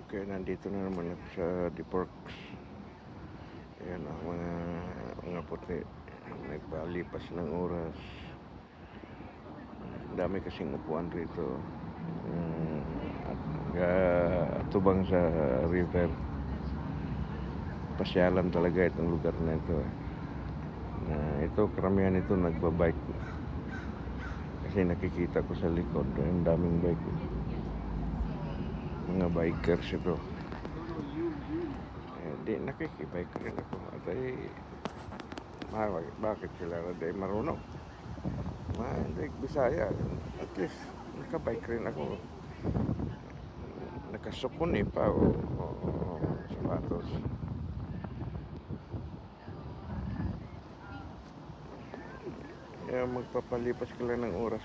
Okay, nandito na naman ako sa Deporks. Ayan ang mga puti. Nagpalipas ng oras. Dami kasing upuan rito. Tubang sa river. Pasyalan talaga itong lugar na ito. Ito, karamihan ito nagbabike. Kasi nakikita ko sa likod, ang daming bike. Mga bikers ito. Di nakikibike rin ako. At bakit sila na marunong? Hindi, Bisaya. At least, nakabike rin ako. Nakasukun pa o sapatos. Kaya magpapalipas ka lang ng oras